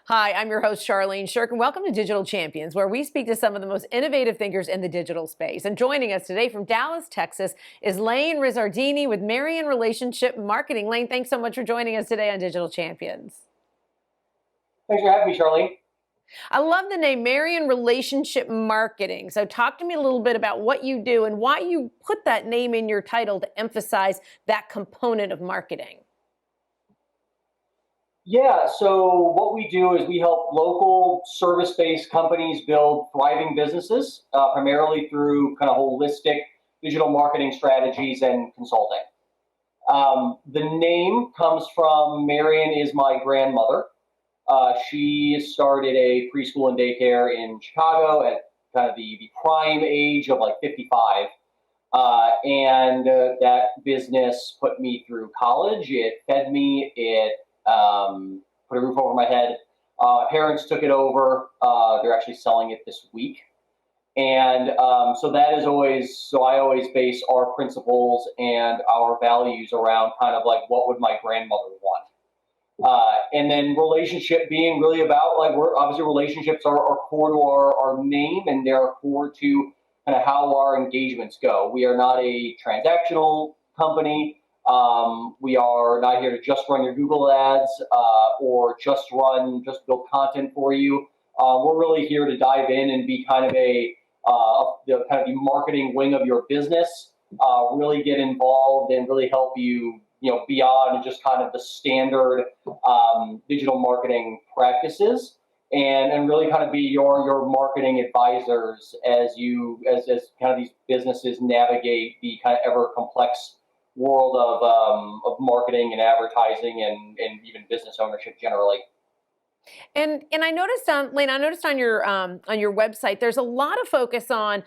Hi, I'm your host, Charlene Shirk, and welcome to Digital Champions, where we speak to some of the most innovative thinkers in the digital space. And joining us today from Dallas, Texas, is Lane Rizzardini with Marion Relationship Marketing. Lane, thanks so much for joining us today on Digital Champions. Thanks for having me, Charlene. I love the name Marion Relationship Marketing. So talk to me a little bit about what you do and why you put that name in your title to emphasize that component of marketing. Yeah, so what we do is we help local service-based companies build thriving businesses, primarily through kind of holistic digital marketing strategies and consulting. The name comes from Marion is my grandmother. She started a preschool and daycare in Chicago at kind of the prime age of like 55. And that business put me through college. It fed me. It put a roof over my head. Parents took it over. They're actually selling it this week. And so that is always, so I always base our principles and our values around kind of like what would my grandmother want. And then relationship being really about like, we're obviously relationships are core to our name, and they're core to kind of how our engagements go. We are not a transactional company. We are not here to just run your Google ads or just build content for you. We're really here to dive in and be kind of the marketing wing of your business. Really get involved and really help you, beyond just kind of the standard digital marketing practices, and really kind of be your marketing advisors as kind of these businesses navigate the kind of ever complex world of marketing and advertising and even business ownership generally. And I noticed Lane, I noticed on your website, there's a lot of focus on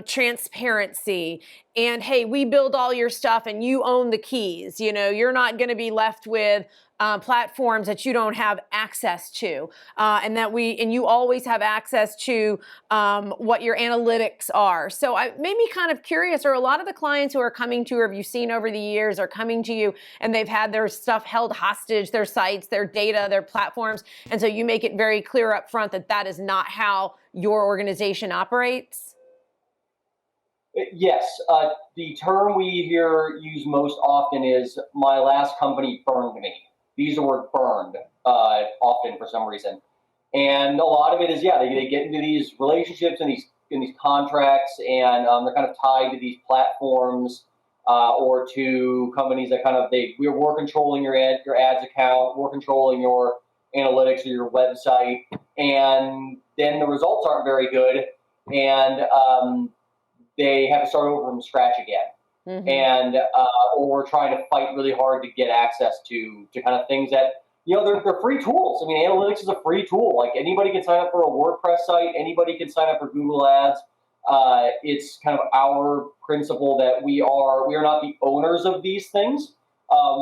transparency and, hey, we build all your stuff and you own the keys. You're not going to be left with platforms that you don't have access to, and you always have access to what your analytics are. So it made me kind of curious, are a lot of the clients who are coming to you, or have you seen over the years, are coming to you and they've had their stuff held hostage, their sites, their data, their platforms, and so you make it very clear up front that that is not how your organization operates? Yes, the term we hear used most often is my last company burned me. They use the word burned often for some reason. And a lot of it is, they get into these relationships and these contracts, and they're kind of tied to these platforms or to companies that we're controlling your ads account, we're controlling your analytics or your website, and then the results aren't very good, and they have to start over from scratch again. Mm-hmm. And or we're trying to fight really hard to get access to kind of things that, they're free tools. I mean, analytics is a free tool. Like, anybody can sign up for a WordPress site. Anybody can sign up for Google Ads. It's kind of our principle that we are not the owners of these things.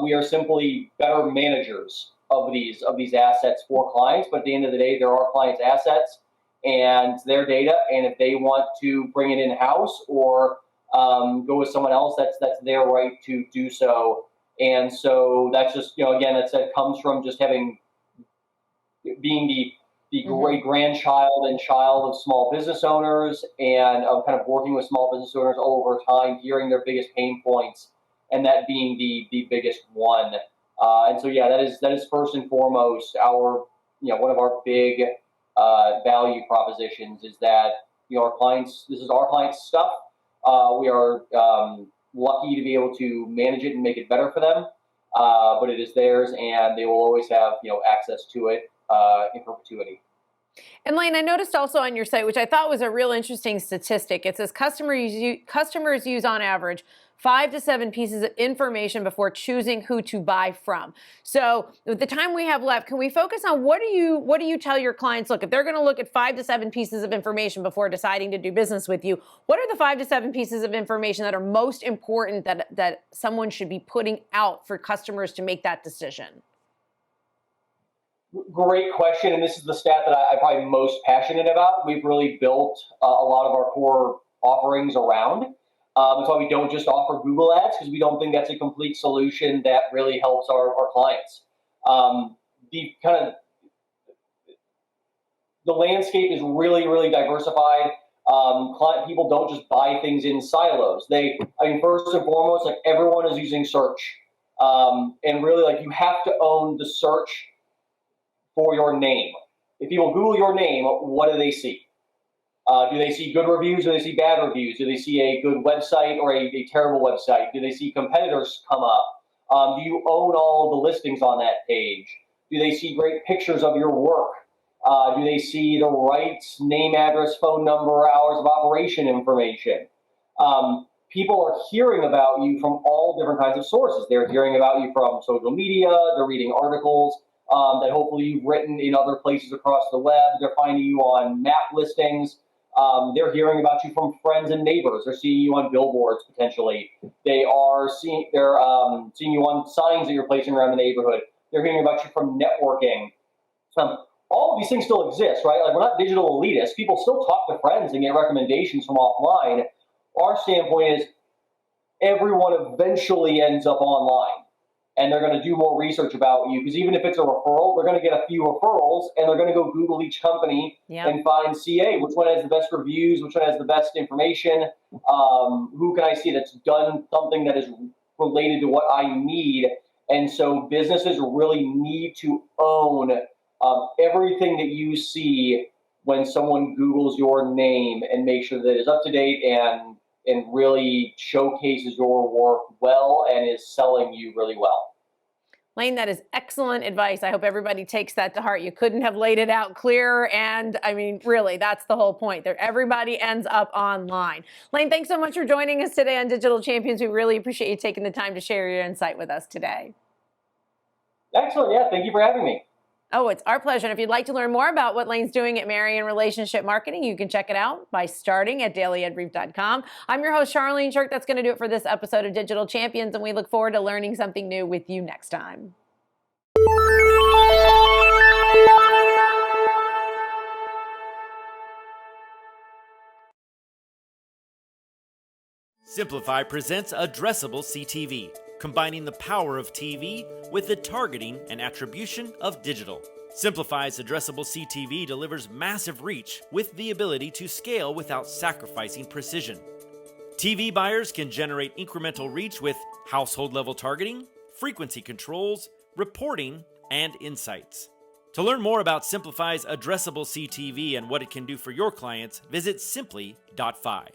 We are simply better managers of these assets for clients. But at the end of the day, they're our clients' assets and it's their data. And if they want to bring it in-house or go with someone else, that's their right to do so. And so that's just, again, that comes from just being the mm-hmm. great grandchild and child of small business owners, and kind of working with small business owners over time, hearing their biggest pain points, and that being the biggest one. And so, that is first and foremost one of our big value propositions is that, our clients, this is our clients' stuff. We are lucky to be able to manage it and make it better for them, but it is theirs, and they will always have access to it in perpetuity. And Lane, I noticed also on your site, which I thought was a real interesting statistic, it says customers use on average 5 to 7 pieces of information before choosing who to buy from. So with the time we have left, can we focus on what do you tell your clients? Look, if they're going to look at 5 to 7 pieces of information before deciding to do business with you, what are the 5 to 7 pieces of information that are most important that someone should be putting out for customers to make that decision? Great question, and this is the stat that I'm probably most passionate about. We've really built a lot of our core offerings around. That's why we don't just offer Google Ads, because we don't think that's a complete solution that really helps our clients. the landscape is really, really diversified. People don't just buy things in silos. First and foremost, like everyone is using search. And really, like you have to own the search for your name. If people Google your name, what do they see? Do they see good reviews? Do they see bad reviews? Do they see a good website or a terrible website? Do they see competitors come up? Do you own all of the listings on that page? Do they see great pictures of your work? Do they see the right name, address, phone number, hours of operation information? People are hearing about you from all different kinds of sources. They're hearing about you from social media. They're reading articles that hopefully you've written in other places across the web. They're finding you on map listings. They're hearing about you from friends and neighbors. They're seeing you on billboards potentially. They're seeing you on signs that you're placing around the neighborhood. They're hearing about you from networking. All of these things still exist, right? Like we're not digital elitists. People still talk to friends and get recommendations from offline. Our standpoint is everyone eventually ends up online. And they're going to do more research about you because even if it's a referral, they're going to get a few referrals and they're going to go Google each company and find CA, which one has the best reviews, which one has the best information, who can I see that's done something that is related to what I need. And so businesses really need to own everything that you see when someone Googles your name and make sure that it's up to date and really showcases your work well and is selling you really well. Lane, that is excellent advice. I hope everybody takes that to heart. You couldn't have laid it out clearer. And I mean, really, that's the whole point. Everybody ends up online. Lane, thanks so much for joining us today on Digital Champions. We really appreciate you taking the time to share your insight with us today. Excellent. Yeah, thank you for having me. Oh, it's our pleasure. And if you'd like to learn more about what Lane's doing at Marion Relationship Marketing, you can check it out by starting at dailyedbrief.com. I'm your host, Charlene Shirk. That's going to do it for this episode of Digital Champions, and we look forward to learning something new with you next time. Simplify presents Addressable CTV, combining the power of TV with the targeting and attribution of digital. Simplify's Addressable CTV delivers massive reach with the ability to scale without sacrificing precision. TV buyers can generate incremental reach with household-level targeting, frequency controls, reporting, and insights. To learn more about Simplify's Addressable CTV and what it can do for your clients, visit simply.fi.